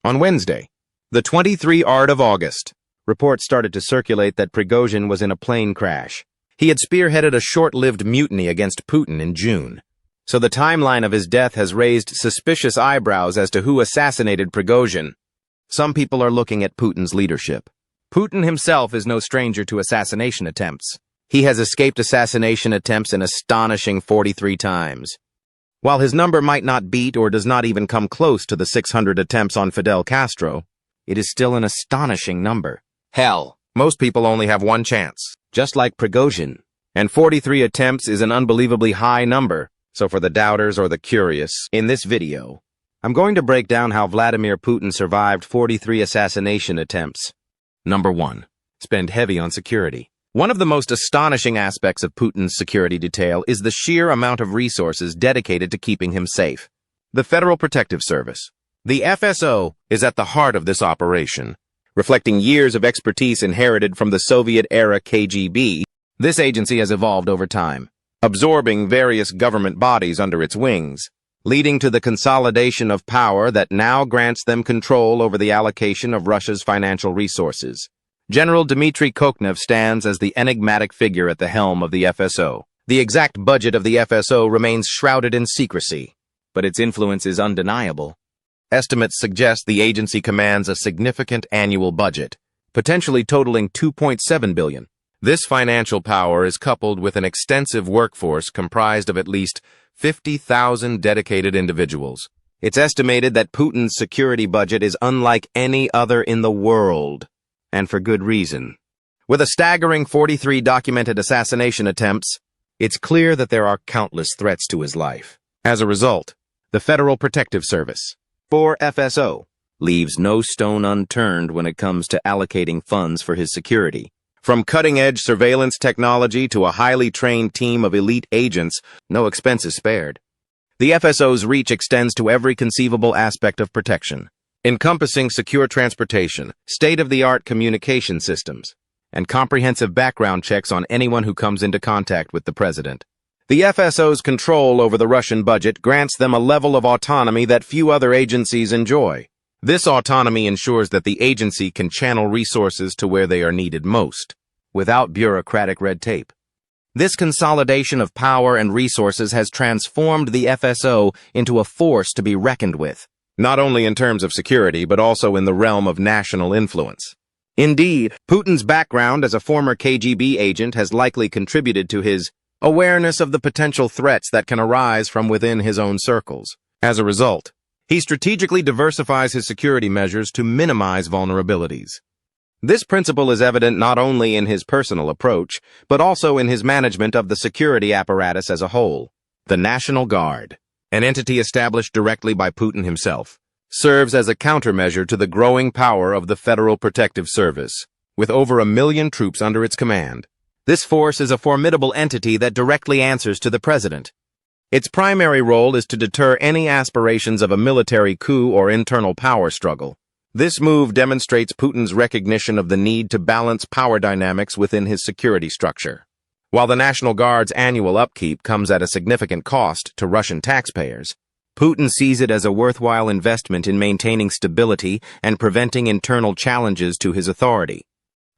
On Wednesday, the 23rd of August, reports started to circulate that Prigozhin was in a plane crash. He had spearheaded a short-lived mutiny against Putin in June. So the timeline of his death has raised suspicious eyebrows as to who assassinated Prigozhin. Some people are looking at Putin's leadership. Putin himself is no stranger to assassination attempts. He has escaped assassination attempts an astonishing 43 times. While his number might not beat or does not even come close to the 600 attempts on Fidel Castro, it is still an astonishing number. Hell, most people only have one chance, just like Prigozhin. And 43 attempts is an unbelievably high number, so for the doubters or the curious, in this video, I'm going to break down how Vladimir Putin survived 43 assassination attempts. Number 1. Spend heavy on security. One of the most astonishing aspects of Putin's security detail is the sheer amount of resources dedicated to keeping him safe. The Federal Protective Service, the FSO, is at the heart of this operation. Reflecting years of expertise inherited from the Soviet-era KGB, this agency has evolved over time, absorbing various government bodies under its wings, leading to the consolidation of power that now grants them control over the allocation of Russia's financial resources. General Dmitry Koknev stands as the enigmatic figure at the helm of the FSO. The exact budget of the FSO remains shrouded in secrecy, but its influence is undeniable. Estimates suggest the agency commands a significant annual budget, potentially totaling $2.7 billion. This financial power is coupled with an extensive workforce comprised of at least 50,000 dedicated individuals. It's estimated that Putin's security budget is unlike any other in the world. And for good reason. With a staggering 43 documented assassination attempts, it's clear that there are countless threats to his life. As a result, the Federal Protective Service, or FSO, leaves no stone unturned when it comes to allocating funds for his security. From cutting-edge surveillance technology to a highly trained team of elite agents, no expense is spared. The FSO's reach extends to every conceivable aspect of protection, encompassing secure transportation, state-of-the-art communication systems, and comprehensive background checks on anyone who comes into contact with the president. The FSO's control over the Russian budget grants them a level of autonomy that few other agencies enjoy. This autonomy ensures that the agency can channel resources to where they are needed most, without bureaucratic red tape. This consolidation of power and resources has transformed the FSO into a force to be reckoned with, not only in terms of security, but also in the realm of national influence. Indeed, Putin's background as a former KGB agent has likely contributed to his awareness of the potential threats that can arise from within his own circles. As a result, he strategically diversifies his security measures to minimize vulnerabilities. This principle is evident not only in his personal approach, but also in his management of the security apparatus as a whole. The National Guard, an entity established directly by Putin himself, serves as a countermeasure to the growing power of the Federal Protective Service, with over 1 million troops under its command. This force is a formidable entity that directly answers to the president. Its primary role is to deter any aspirations of a military coup or internal power struggle. This move demonstrates Putin's recognition of the need to balance power dynamics within his security structure. While the National Guard's annual upkeep comes at a significant cost to Russian taxpayers, Putin sees it as a worthwhile investment in maintaining stability and preventing internal challenges to his authority.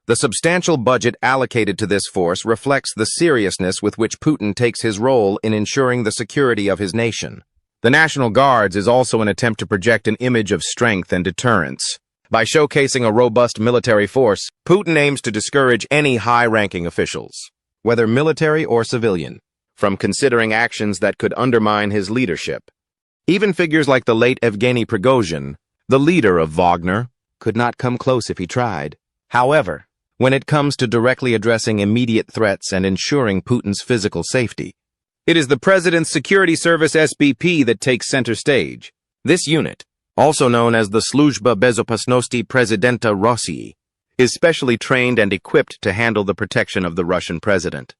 The substantial budget allocated to this force reflects the seriousness with which Putin takes his role in ensuring the security of his nation. The National Guards is also an attempt to project an image of strength and deterrence. By showcasing a robust military force, Putin aims to discourage any high-ranking officials, whether military or civilian, from considering actions that could undermine his leadership. Even figures like the late Evgeny Prigozhin, the leader of Wagner, could not come close if he tried. However, when it comes to directly addressing immediate threats and ensuring Putin's physical safety, it is the President's Security Service SBP that takes center stage. This unit, also known as the Служба безопасности президента России, is specially trained and equipped to handle the protection of the Russian president.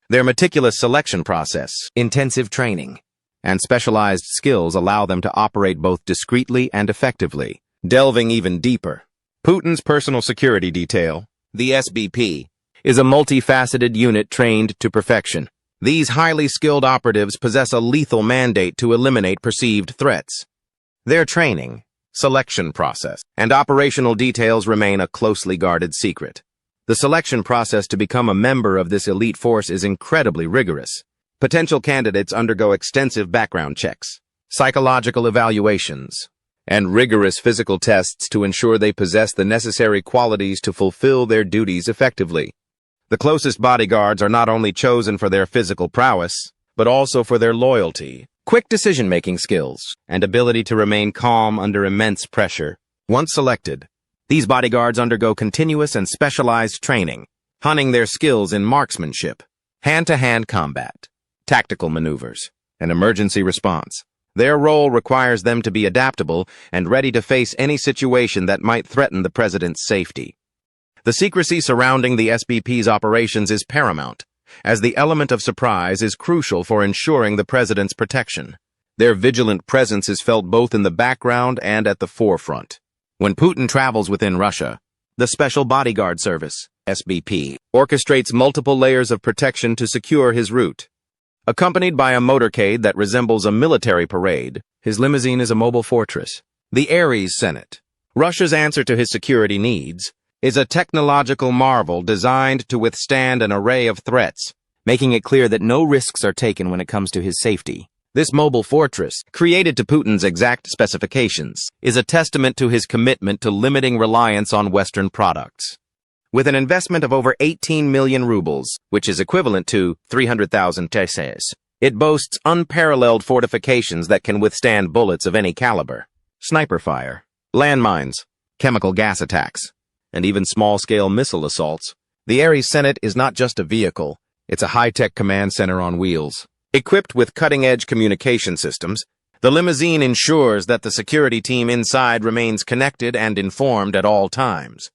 Their meticulous selection process, intensive training, and specialized skills allow them to operate both discreetly and effectively. Delving even deeper, Putin's personal security detail, the SBP, is a multifaceted unit trained to perfection. These highly skilled operatives possess a lethal mandate to eliminate perceived threats. Their training, selection process, and operational details remain a closely guarded secret. The selection process to become a member of this elite force is incredibly rigorous. Potential candidates undergo extensive background checks, psychological evaluations, and rigorous physical tests to ensure they possess the necessary qualities to fulfill their duties effectively. The closest bodyguards are not only chosen for their physical prowess, but also for their loyalty, quick decision-making skills, and ability to remain calm under immense pressure. Once selected, these bodyguards undergo continuous and specialized training, honing their skills in marksmanship, hand-to-hand combat, tactical maneuvers, and emergency response. Their role requires them to be adaptable and ready to face any situation that might threaten the president's safety. The secrecy surrounding the SBP's operations is paramount, as the element of surprise is crucial for ensuring the president's protection. Their vigilant presence is felt both in the background and at the forefront. When Putin travels within Russia, the Special Bodyguard Service, SBP, orchestrates multiple layers of protection to secure his route. Accompanied by a motorcade that resembles a military parade, his limousine is a mobile fortress. The Ares Senate, Russia's answer to his security needs, is a technological marvel designed to withstand an array of threats, making it clear that no risks are taken when it comes to his safety. This mobile fortress, created to Putin's exact specifications, is a testament to his commitment to limiting reliance on Western products. With an investment of over 18 million rubles, which is equivalent to 300,000 pesos, it boasts unparalleled fortifications that can withstand bullets of any caliber, sniper fire, landmines, chemical gas attacks, and even small-scale missile assaults. The Ares Senate is not just a vehicle, it's a high-tech command center on wheels. Equipped with cutting-edge communication systems, the limousine ensures that the security team inside remains connected and informed at all times.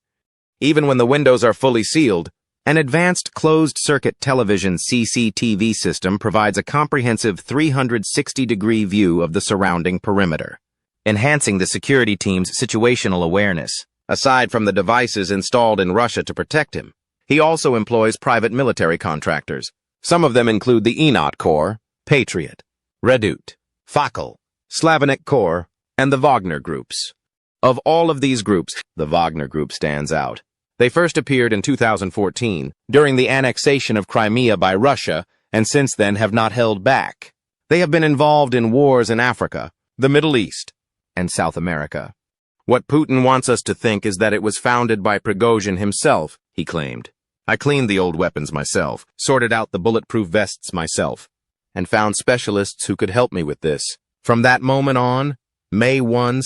Even when the windows are fully sealed, an advanced closed-circuit television CCTV system provides a comprehensive 360-degree view of the surrounding perimeter, enhancing the security team's situational awareness. Aside from the devices installed in Russia to protect him, he also employs private military contractors. Some of them include the Enot Corps, Patriot, Redut, Fakkel, Slavonic Corps, and the Wagner groups. Of all of these groups, the Wagner group stands out. They first appeared in 2014, during the annexation of Crimea by Russia, and since then have not held back. They have been involved in wars in Africa, the Middle East, and South America. What Putin wants us to think is that it was founded by Prigozhin himself, he claimed. I cleaned the old weapons myself, sorted out the bulletproof vests myself, and found specialists who could help me with this. From that moment on, May 1,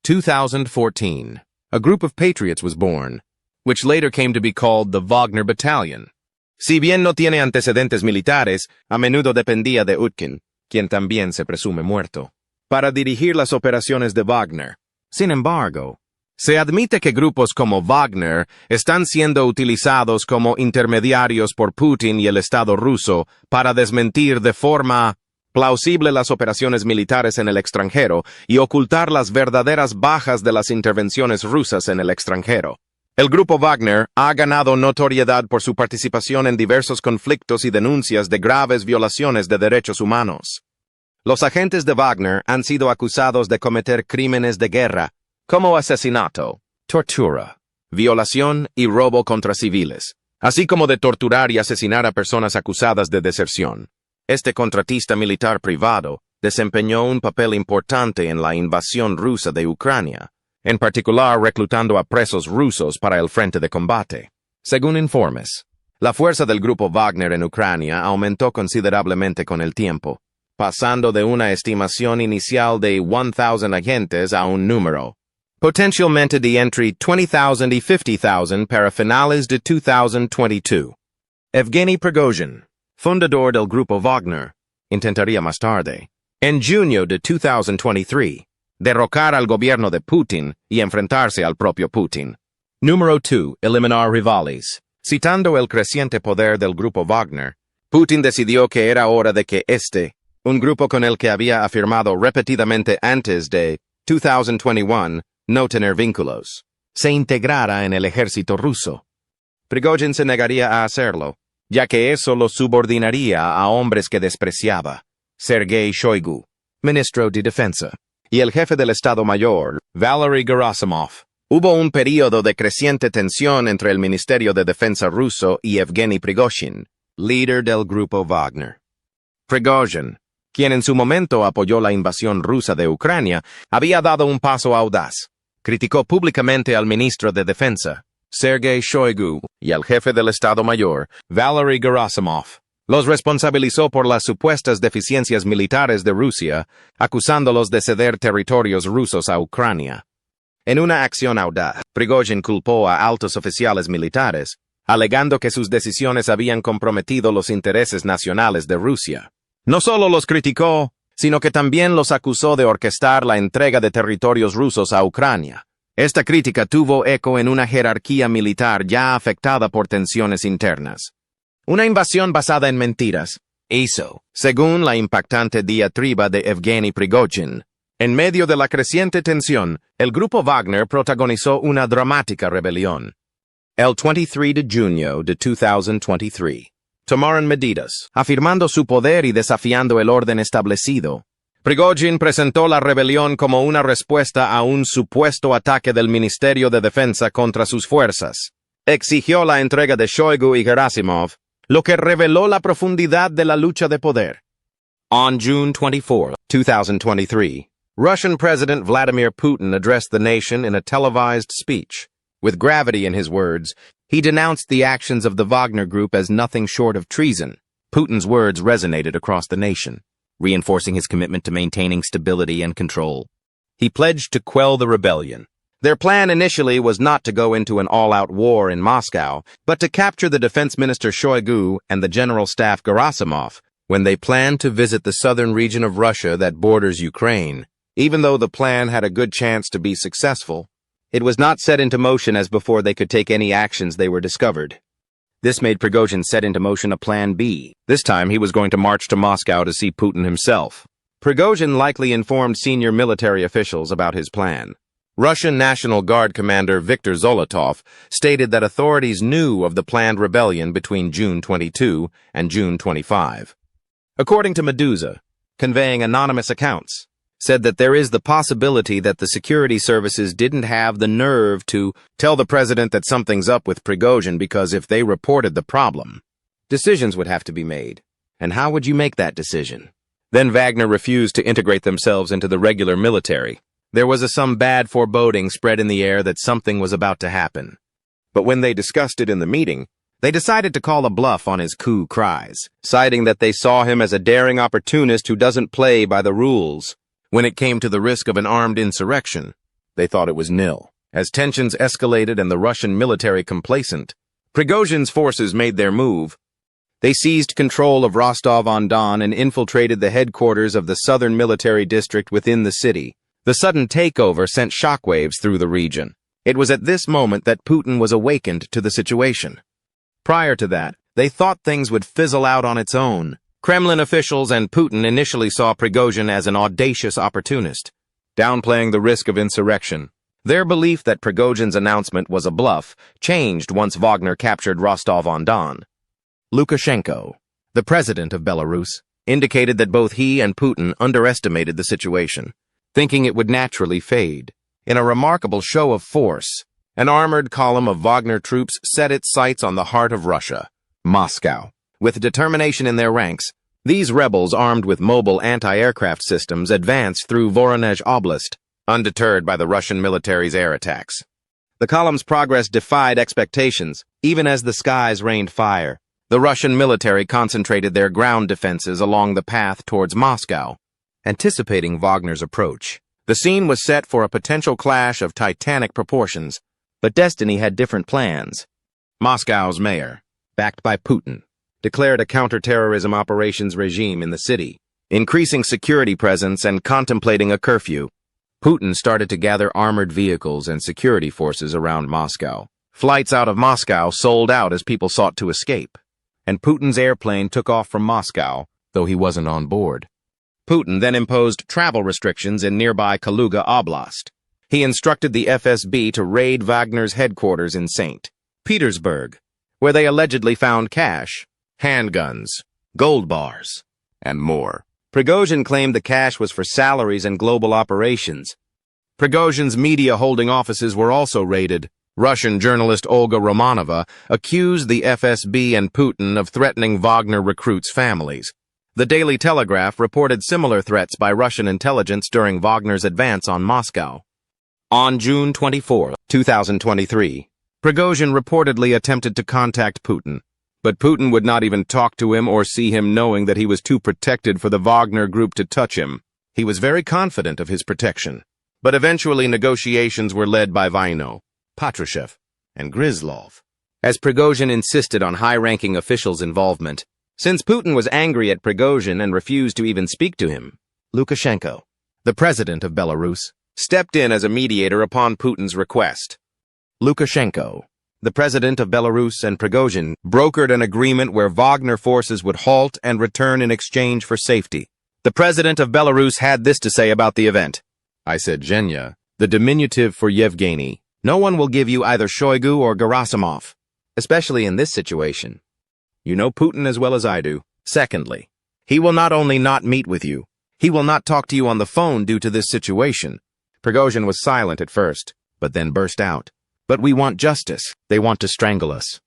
2014, a group of patriots was born, which later came to be called the Wagner Battalion. Si bien no tiene antecedentes militares, a menudo dependía de Utkin, quien también se presume muerto, para dirigir las operaciones de Wagner. Sin embargo, se admite que grupos como Wagner están siendo utilizados como intermediarios por Putin y el Estado ruso para desmentir de forma plausible las operaciones militares en el extranjero y ocultar las verdaderas bajas de las intervenciones rusas en el extranjero. El grupo Wagner ha ganado notoriedad por su participación en diversos conflictos y denuncias de graves violaciones de derechos humanos. Los agentes de Wagner han sido acusados de cometer crímenes de guerra, como asesinato, tortura, violación y robo contra civiles, así como de torturar y asesinar a personas acusadas de deserción. Este contratista militar privado desempeñó un papel importante en la invasión rusa de Ucrania, en particular reclutando a presos rusos para el frente de combate. Según informes, la fuerza del grupo Wagner en Ucrania aumentó considerablemente con el tiempo, pasando de una estimación inicial de 1,000 agentes a un número potentialmente de entre 20,000 y 50,000 para finales de 2022. Evgeny Prigozhin, fundador del grupo Wagner, intentaría más tarde, en junio de 2023, derrocar al gobierno de Putin y enfrentarse al propio Putin. Número 2. Eliminar rivales. Citando el creciente poder del grupo Wagner, Putin decidió que era hora de que un grupo con el que había afirmado repetidamente antes de 2021 no tener vínculos, se integrara en el ejército ruso. Prigozhin se negaría a hacerlo, ya que eso lo subordinaría a hombres que despreciaba. Sergei Shoigu, ministro de Defensa, y el jefe del Estado Mayor, Valery Gerasimov. Hubo un período de creciente tensión entre el Ministerio de Defensa ruso y Evgeny Prigozhin, líder del grupo Wagner. Prigozhin, quien en su momento apoyó la invasión rusa de Ucrania, había dado un paso audaz. Criticó públicamente al ministro de Defensa, Sergei Shoigu, y al jefe del Estado Mayor, Valery Gerasimov. Los responsabilizó por las supuestas deficiencias militares de Rusia, acusándolos de ceder territorios rusos a Ucrania. En una acción audaz, Prigozhin culpó a altos oficiales militares, alegando que sus decisiones habían comprometido los intereses nacionales de Rusia. No solo los criticó, sino que también los acusó de orquestar la entrega de territorios rusos a Ucrania. Esta crítica tuvo eco en una jerarquía militar ya afectada por tensiones internas. Una invasión basada en mentiras hizo, según la impactante diatriba de Evgeny Prigozhin. En medio de la creciente tensión, el grupo Wagner protagonizó una dramática rebelión. El 23 de junio de 2023, tomaron medidas, afirmando su poder y desafiando el orden establecido. Prigozhin presentó la rebelión como una respuesta a un supuesto ataque del Ministerio de Defensa contra sus fuerzas. Exigió la entrega de Shoigu y Gerasimov, lo que reveló la profundidad de la lucha de poder. On June 24, 2023, Russian President Vladimir Putin addressed the nation in a televised speech. With gravity in his words, he denounced the actions of the Wagner Group as nothing short of treason. Putin's words resonated across the nation, reinforcing his commitment to maintaining stability and control. He pledged to quell the rebellion. Their plan initially was not to go into an all-out war in Moscow, but to capture the defense minister Shoigu and the general staff Gerasimov when they planned to visit the southern region of Russia that borders Ukraine. Even though the plan had a good chance to be successful, it was not set into motion as before they could take any actions they were discovered. This made Prigozhin set into motion a plan B. This time he was going to march to Moscow to see Putin himself. Prigozhin likely informed senior military officials about his plan. Russian National Guard commander Viktor Zolotov stated that authorities knew of the planned rebellion between June 22 and June 25. According to Medusa, conveying anonymous accounts, said that there is the possibility that the security services didn't have the nerve to tell the president that something's up with Prigozhin because if they reported the problem, decisions would have to be made. And how would you make that decision? Then Wagner refused to integrate themselves into the regular military. There was some bad foreboding spread in the air that something was about to happen. But when they discussed it in the meeting, they decided to call a bluff on his coup cries, citing that they saw him as a daring opportunist who doesn't play by the rules. When it came to the risk of an armed insurrection, they thought it was nil. As tensions escalated and the Russian military complacent, Prigozhin's forces made their move. They seized control of Rostov-on-Don and infiltrated the headquarters of the southern military district within the city. The sudden takeover sent shockwaves through the region. It was at this moment that Putin was awakened to the situation. Prior to that, they thought things would fizzle out on its own. Kremlin officials and Putin initially saw Prigozhin as an audacious opportunist, downplaying the risk of insurrection. Their belief that Prigozhin's announcement was a bluff changed once Wagner captured Rostov-on-Don. Lukashenko, the president of Belarus, indicated that both he and Putin underestimated the situation, thinking it would naturally fade. In a remarkable show of force, an armored column of Wagner troops set its sights on the heart of Russia, Moscow. With determination in their ranks, these rebels armed with mobile anti-aircraft systems advanced through Voronezh Oblast, undeterred by the Russian military's air attacks. The column's progress defied expectations, even as the skies rained fire. The Russian military concentrated their ground defenses along the path towards Moscow, anticipating Wagner's approach. The scene was set for a potential clash of titanic proportions, but destiny had different plans. Moscow's mayor, backed by Putin, declared a counter-terrorism operations regime in the city, increasing security presence and contemplating a curfew. Putin started to gather armored vehicles and security forces around Moscow. Flights out of Moscow sold out as people sought to escape, and Putin's airplane took off from Moscow, though he wasn't on board. Putin then imposed travel restrictions in nearby Kaluga Oblast. He instructed the FSB to raid Wagner's headquarters in St. Petersburg, where they allegedly found cash, handguns, gold bars, and more. Prigozhin claimed the cash was for salaries and global operations. Prigozhin's media holding offices were also raided. Russian journalist Olga Romanova accused the FSB and Putin of threatening Wagner recruits' families. The Daily Telegraph reported similar threats by Russian intelligence during Wagner's advance on Moscow. On June 24, 2023, Prigozhin reportedly attempted to contact Putin, but Putin would not even talk to him or see him, knowing that he was too protected for the Wagner group to touch him. He was very confident of his protection, but eventually negotiations were led by Vino, Patrushev, and Gryzlov, as Prigozhin insisted on high-ranking officials' involvement. Since Putin was angry at Prigozhin and refused to even speak to him, Lukashenko, the president of Belarus, stepped in as a mediator upon Putin's request. Lukashenko, the president of Belarus, and Prigozhin brokered an agreement where Wagner forces would halt and return in exchange for safety. The president of Belarus had this to say about the event. "I said Zhenya, the diminutive for Yevgeny. No one will give you either Shoigu or Gerasimov, especially in this situation. You know Putin as well as I do. Secondly, he will not only not meet with you, he will not talk to you on the phone due to this situation." Prigozhin was silent at first, but then burst out. "But we want justice. They want to strangle us."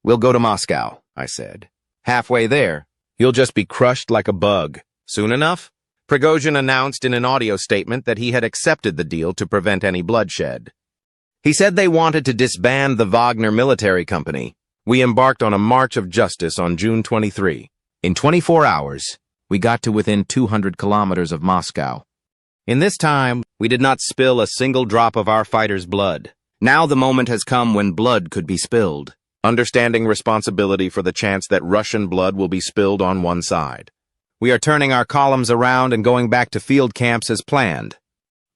"We'll go to Moscow," I said. "Halfway there, you'll just be crushed like a bug." Soon enough, Prigozhin announced in an audio statement that he had accepted the deal to prevent any bloodshed. He said they wanted to disband the Wagner military company. We embarked on a march of justice on June 23. In 24 hours, we got to within 200 kilometers of Moscow. In this time, we did not spill a single drop of our fighters' blood. Now the moment has come when blood could be spilled, understanding responsibility for the chance that Russian blood will be spilled on one side. We are turning our columns around and going back to field camps as planned.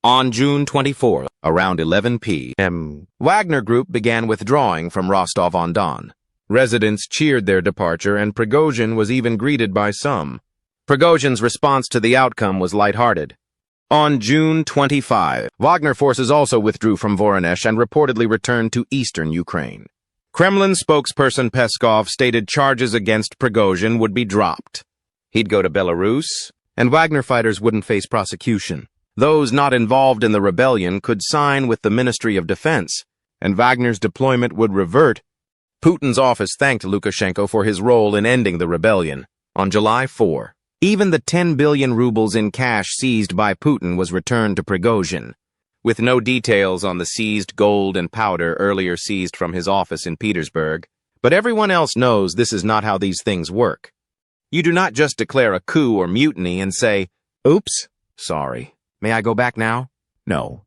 On June 24, around 11 p.m., Wagner Group began withdrawing from Rostov-on-Don. Residents cheered their departure, and Prigozhin was even greeted by some. Prigozhin's response to the outcome was lighthearted. On June 25, Wagner forces also withdrew from Voronezh and reportedly returned to eastern Ukraine. Kremlin spokesperson Peskov stated charges against Prigozhin would be dropped. He'd go to Belarus, and Wagner fighters wouldn't face prosecution. Those not involved in the rebellion could sign with the Ministry of Defense, and Wagner's deployment would revert. Putin's office thanked Lukashenko for his role in ending the rebellion. On July 4, even the 10 billion rubles in cash seized by Putin was returned to Prigozhin, with no details on the seized gold and powder earlier seized from his office in Petersburg. But everyone else knows this is not how these things work. You do not just declare a coup or mutiny and say, "Oops, sorry. May I go back now?" No,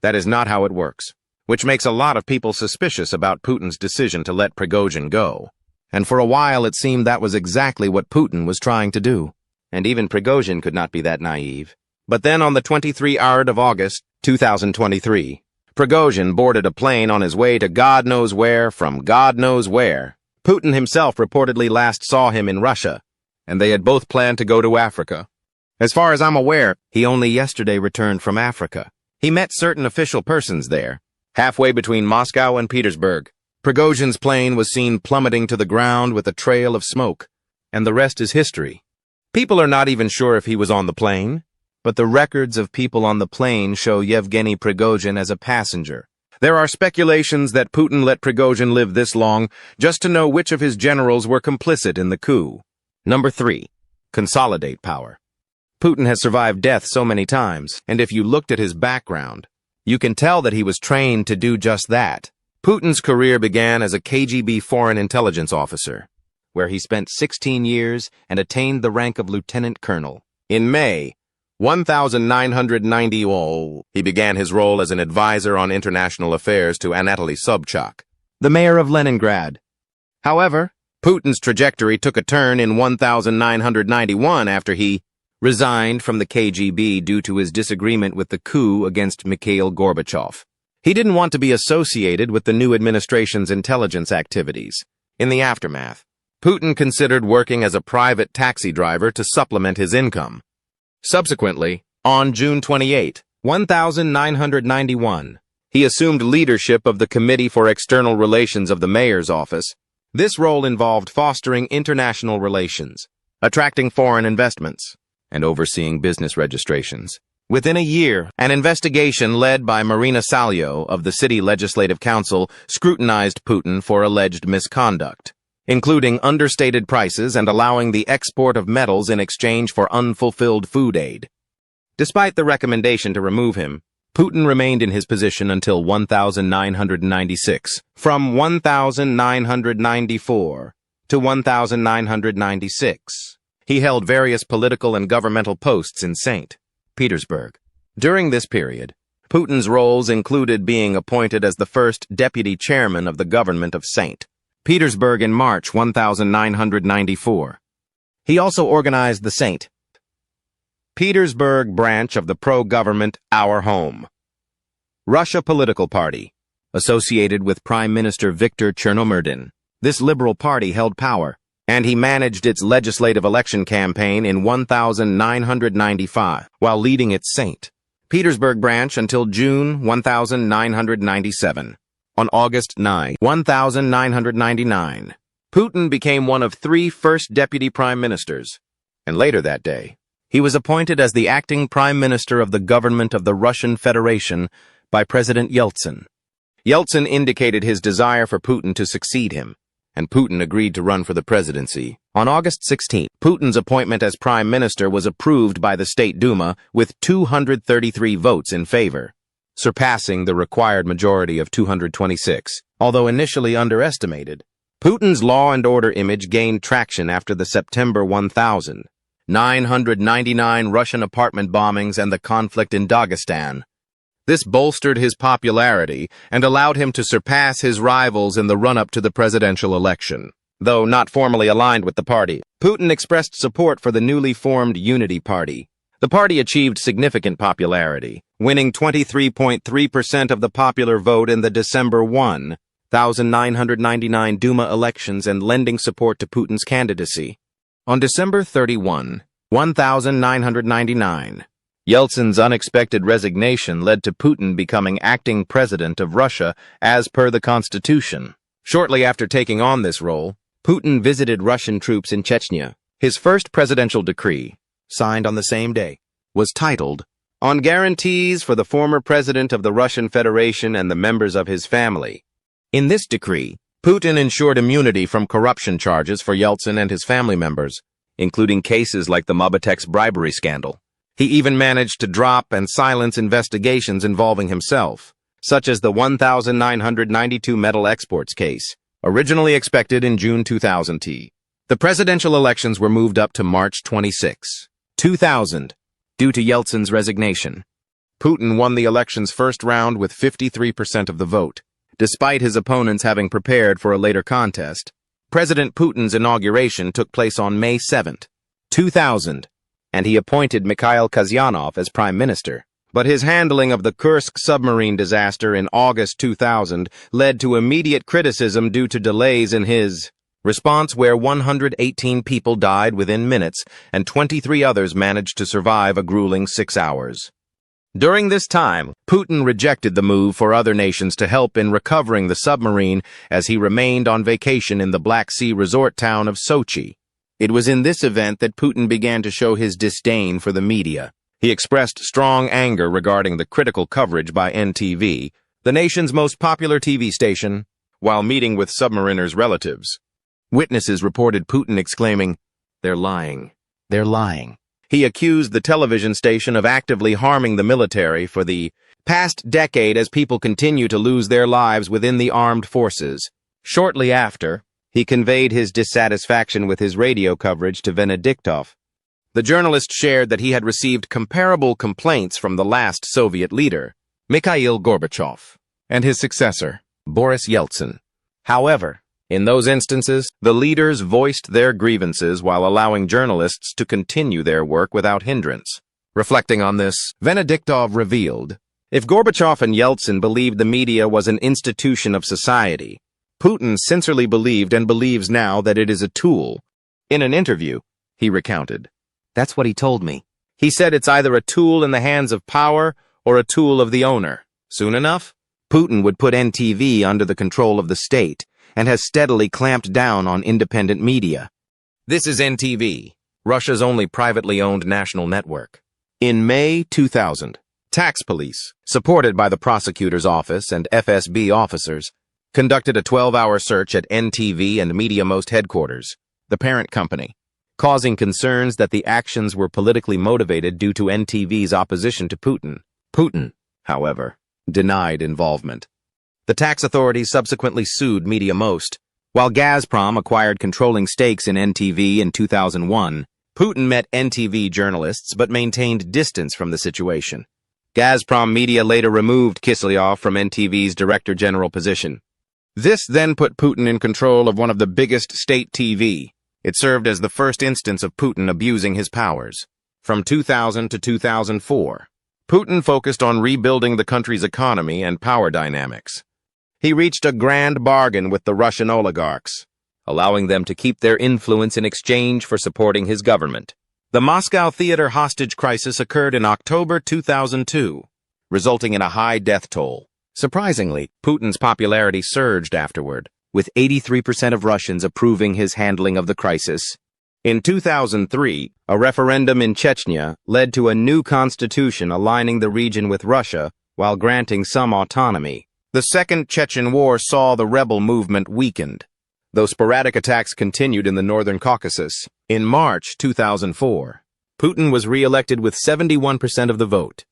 that is not how it works, which makes a lot of people suspicious about Putin's decision to let Prigozhin go. And for a while it seemed that was exactly what Putin was trying to do. And even Prigozhin could not be that naive. But then on the 23rd of August, 2023, Prigozhin boarded a plane on his way to God knows where from God knows where. Putin himself reportedly last saw him in Russia, and they had both planned to go to Africa. As far as I'm aware, he only yesterday returned from Africa. He met certain official persons there, halfway between Moscow and Petersburg. Prigozhin's plane was seen plummeting to the ground with a trail of smoke, and the rest is history. People are not even sure if he was on the plane, but the records of people on the plane show Yevgeny Prigozhin as a passenger. There are speculations that Putin let Prigozhin live this long just to know which of his generals were complicit in the coup. Number 3. Consolidate power. Putin has survived death so many times, and if you looked at his background, you can tell that he was trained to do just that. Putin's career began as a KGB foreign intelligence officer, where he spent 16 years and attained the rank of lieutenant colonel. In May 1990, he began his role as an advisor on international affairs to Anatoly Sobchak, the mayor of Leningrad. However, Putin's trajectory took a turn in 1991 after he resigned from the KGB due to his disagreement with the coup against Mikhail Gorbachev. He didn't want to be associated with the new administration's intelligence activities. In the aftermath, Putin considered working as a private taxi driver to supplement his income. Subsequently, on June 28, 1991, he assumed leadership of the Committee for External Relations of the Mayor's Office. This role involved fostering international relations, attracting foreign investments, and overseeing business registrations. Within a year, an investigation led by Marina Salio of the City Legislative Council scrutinized Putin for alleged misconduct, including understated prices and allowing the export of metals in exchange for unfulfilled food aid. Despite the recommendation to remove him, Putin remained in his position until 1996, from 1994 to 1996. He held various political and governmental posts in St. Petersburg. During this period, Putin's roles included being appointed as the first deputy chairman of the government of St. Petersburg in March 1994. He also organized the St. Petersburg branch of the pro-government Our Home Russia political party, associated with Prime Minister Viktor Chernomyrdin. This liberal party held power, and he managed its legislative election campaign in 1995, while leading its St. Petersburg branch until June 1997. On August 9, 1999, Putin became one of 3 first deputy prime ministers, and later that day, he was appointed as the acting prime minister of the government of the Russian Federation by President Yeltsin. Yeltsin indicated his desire for Putin to succeed him, and Putin agreed to run for the presidency. On August 16, Putin's appointment as prime minister was approved by the State Duma with 233 votes in favor, surpassing the required majority of 226. Although initially underestimated, Putin's law and order image gained traction after the September 1999 Russian apartment bombings and the conflict in Dagestan. This bolstered his popularity and allowed him to surpass his rivals in the run-up to the presidential election. Though not formally aligned with the party, Putin expressed support for the newly formed Unity Party. The party achieved significant popularity, winning 23.3% of the popular vote in the December 1999 Duma elections and lending support to Putin's candidacy. On December 31, 1999, Yeltsin's unexpected resignation led to Putin becoming acting president of Russia as per the constitution. Shortly after taking on this role, Putin visited Russian troops in Chechnya. His first presidential decree, signed on the same day, was titled, "On Guarantees for the Former President of the Russian Federation and the Members of His Family." In this decree, Putin ensured immunity from corruption charges for Yeltsin and his family members, including cases like the Mobatex bribery scandal. He even managed to drop and silence investigations involving himself, such as the 1992 metal exports case, originally expected in June 2000. The presidential elections were moved up to March 26, 2000, due to Yeltsin's resignation. Putin won the election's first round with 53% of the vote, despite his opponents having prepared for a later contest. President Putin's inauguration took place on May 7, 2000, and he appointed Mikhail Kazyanov as prime minister. But his handling of the Kursk submarine disaster in August 2000 led to immediate criticism due to delays in his response, where 118 people died within minutes and 23 others managed to survive a grueling 6 hours. During this time, Putin rejected the move for other nations to help in recovering the submarine as he remained on vacation in the Black Sea resort town of Sochi. It was in this event that Putin began to show his disdain for the media. He expressed strong anger regarding the critical coverage by NTV, the nation's most popular TV station, while meeting with submariners' relatives. Witnesses reported Putin exclaiming, "They're lying. They're lying." He accused the television station of actively harming the military for the past decade as people continue to lose their lives within the armed forces. Shortly after, he conveyed his dissatisfaction with his radio coverage to Venediktov. The journalist shared that he had received comparable complaints from the last Soviet leader, Mikhail Gorbachev, and his successor, Boris Yeltsin. However, in those instances, the leaders voiced their grievances while allowing journalists to continue their work without hindrance. Reflecting on this, Venediktov revealed, "If Gorbachev and Yeltsin believed the media was an institution of society, Putin sincerely believed and believes now that it is a tool." In an interview, he recounted, "That's what he told me. He said it's either a tool in the hands of power or a tool of the owner. Soon enough, Putin would put NTV under the control of the state and has steadily clamped down on independent media." This is NTV, Russia's only privately owned national network. In May 2000, tax police, supported by the prosecutor's office and FSB officers, conducted a 12-hour search at NTV and Mediamost headquarters, the parent company, causing concerns that the actions were politically motivated due to NTV's opposition to Putin. Putin, however, denied involvement. The tax authorities subsequently sued Mediamost. While Gazprom acquired controlling stakes in NTV in 2001, Putin met NTV journalists but maintained distance from the situation. Gazprom Media later removed Kiselyov from NTV's director general position. This then put Putin in control of one of the biggest state TV. It served as the first instance of Putin abusing his powers. From 2000 to 2004, Putin focused on rebuilding the country's economy and power dynamics. He reached a grand bargain with the Russian oligarchs, allowing them to keep their influence in exchange for supporting his government. The Moscow theater hostage crisis occurred in October 2002, resulting in a high death toll. Surprisingly, Putin's popularity surged afterward, with 83% of Russians approving his handling of the crisis. In 2003, a referendum in Chechnya led to a new constitution aligning the region with Russia while granting some autonomy. The Second Chechen War saw the rebel movement weakened, though sporadic attacks continued in the northern Caucasus. In March 2004, Putin was re-elected with 71% of the vote.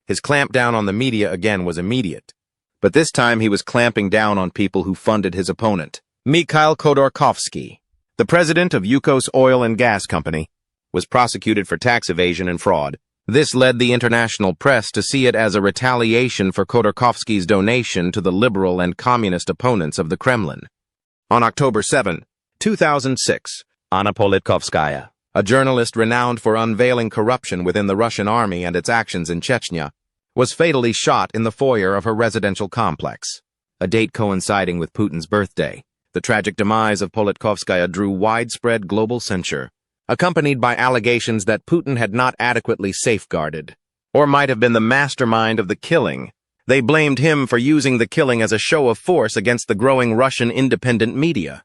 His clampdown on the media again was immediate, but this time he was clamping down on people who funded his opponent. Mikhail Khodorkovsky, the president of Yukos Oil and Gas Company, was prosecuted for tax evasion and fraud. This led the international press to see it as a retaliation for Khodorkovsky's donation to the liberal and communist opponents of the Kremlin. On October 7, 2006, Anna Politkovskaya, a journalist renowned for unveiling corruption within the Russian army and its actions in Chechnya, was fatally shot in the foyer of her residential complex, a date coinciding with Putin's birthday. The tragic demise of Politkovskaya drew widespread global censure, accompanied by allegations that Putin had not adequately safeguarded, or might have been the mastermind of the killing. They blamed him for using the killing as a show of force against the growing Russian independent media.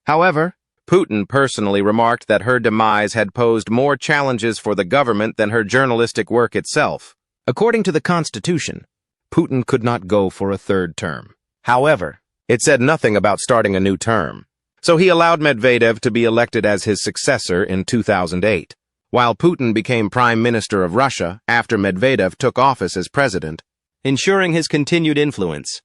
However, Putin personally remarked that her demise had posed more challenges for the government than her journalistic work itself. According to the Constitution, Putin could not go for a third term. However, it said nothing about starting a new term, so he allowed Medvedev to be elected as his successor in 2008, while Putin became Prime Minister of Russia after Medvedev took office as president, ensuring his continued influence.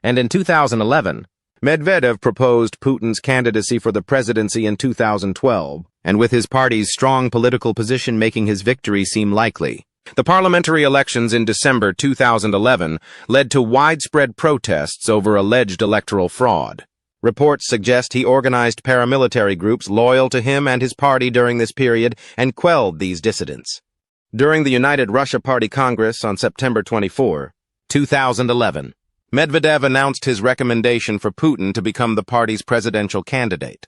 And in 2011, Medvedev proposed Putin's candidacy for the presidency in 2012, and with his party's strong political position making his victory seem likely. The parliamentary elections in December 2011 led to widespread protests over alleged electoral fraud. Reports suggest he organized paramilitary groups loyal to him and his party during this period and quelled these dissidents. During the United Russia Party Congress on September 24, 2011, Medvedev announced his recommendation for Putin to become the party's presidential candidate,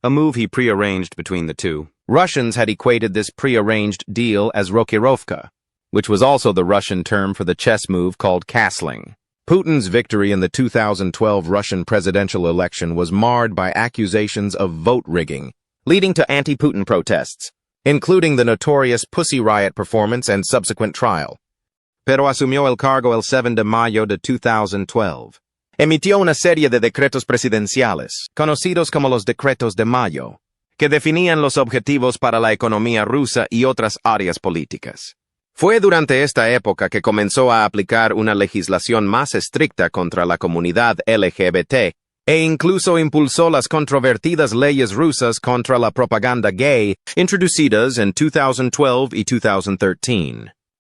a move he prearranged between the two. Russians had equated this prearranged deal as rokirovka, which was also the Russian term for the chess move called castling. Putin's victory in the 2012 Russian presidential election was marred by accusations of vote rigging, leading to anti-Putin protests, including the notorious Pussy Riot performance and subsequent trial. Pero asumió el cargo el 7 de mayo de 2012. Emitió una serie de decretos presidenciales, conocidos como los decretos de mayo, que definían los objetivos para la economía rusa y otras áreas políticas. Fue durante esta época que comenzó a aplicar una legislación más estricta contra la comunidad LGBT e incluso impulsó las controvertidas leyes rusas contra la propaganda gay introducidas en 2012 y 2013.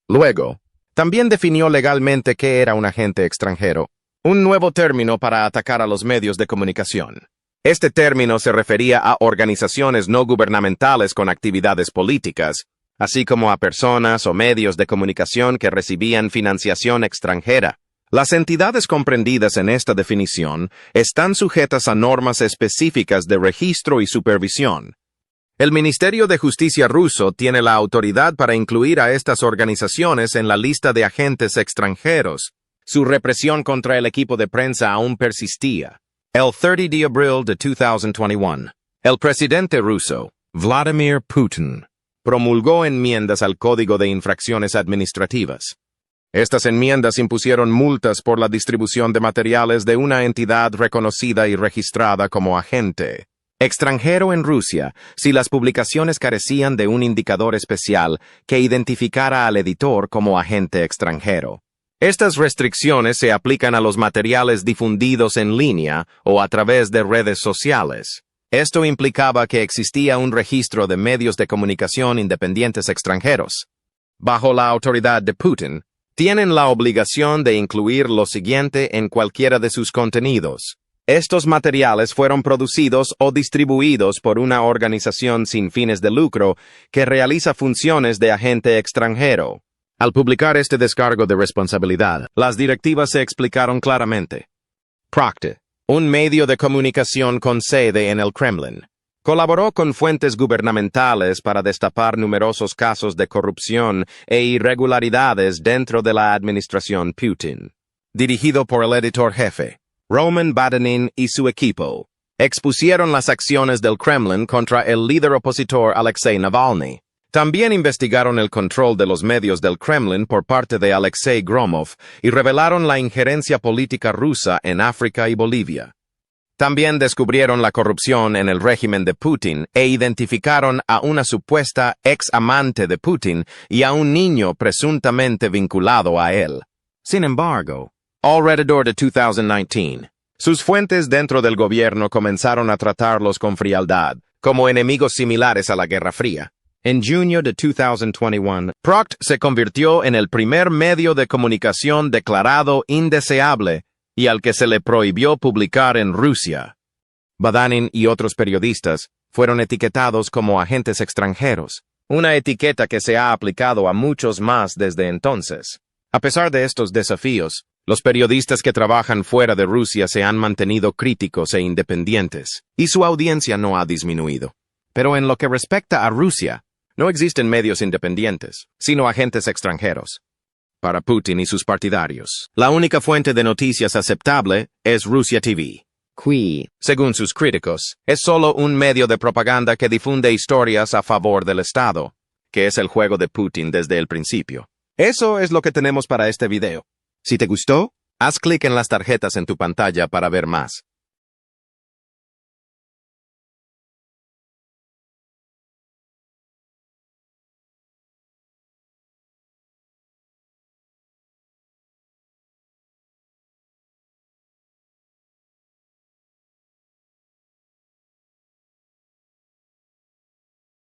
Luego, también definió legalmente qué era un agente extranjero, un nuevo término para atacar a los medios de comunicación. Este término se refería a organizaciones no gubernamentales con actividades políticas, así como a personas o medios de comunicación que recibían financiación extranjera. Las entidades comprendidas en esta definición están sujetas a normas específicas de registro y supervisión. El Ministerio de Justicia ruso tiene la autoridad para incluir a estas organizaciones en la lista de agentes extranjeros. Su represión contra el equipo de prensa aún persistía. El 30 de abril de 2021, el presidente ruso, Vladimir Putin promulgó enmiendas al Código de Infracciones Administrativas. Estas enmiendas impusieron multas por la distribución de materiales de una entidad reconocida y registrada como agente extranjero en Rusia si las publicaciones carecían de un indicador especial que identificara al editor como agente extranjero. Estas restricciones se aplican a los materiales difundidos en línea o a través de redes sociales. Esto implicaba que existía un registro de medios de comunicación independientes extranjeros. Bajo la autoridad de Putin, tienen la obligación de incluir lo siguiente en cualquiera de sus contenidos. Estos materiales fueron producidos o distribuidos por una organización sin fines de lucro que realiza funciones de agente extranjero. Al publicar este descargo de responsabilidad, las directivas se explicaron claramente. Procte, un medio de comunicación con sede en el Kremlin, colaboró con fuentes gubernamentales para destapar numerosos casos de corrupción e irregularidades dentro de la administración Putin. Dirigido por el editor jefe, Roman Badanin y su equipo, expusieron las acciones del Kremlin contra el líder opositor Alexei Navalny. También investigaron el control de los medios del Kremlin por parte de Alexei Gromov y revelaron la injerencia política rusa en África y Bolivia. También descubrieron la corrupción en el régimen de Putin e identificaron a una supuesta ex amante de Putin y a un niño presuntamente vinculado a él. Sin embargo, alrededor de 2019, sus fuentes dentro del gobierno comenzaron a tratarlos con frialdad, como enemigos similares a la Guerra Fría. En junio de 2021, Procte se convirtió en el primer medio de comunicación declarado indeseable y al que se le prohibió publicar en Rusia. Badanin y otros periodistas fueron etiquetados como agentes extranjeros, una etiqueta que se ha aplicado a muchos más desde entonces. A pesar de estos desafíos, los periodistas que trabajan fuera de Rusia se han mantenido críticos e independientes, y su audiencia no ha disminuido. Pero en lo que respecta a Rusia, no existen medios independientes, sino agentes extranjeros. Para Putin y sus partidarios, la única fuente de noticias aceptable es Rusia TV. Qui, según sus críticos, es solo un medio de propaganda que difunde historias a favor del Estado, que es el juego de Putin desde el principio. Eso es lo que tenemos para este video. Si te gustó, haz clic en las tarjetas en tu pantalla para ver más.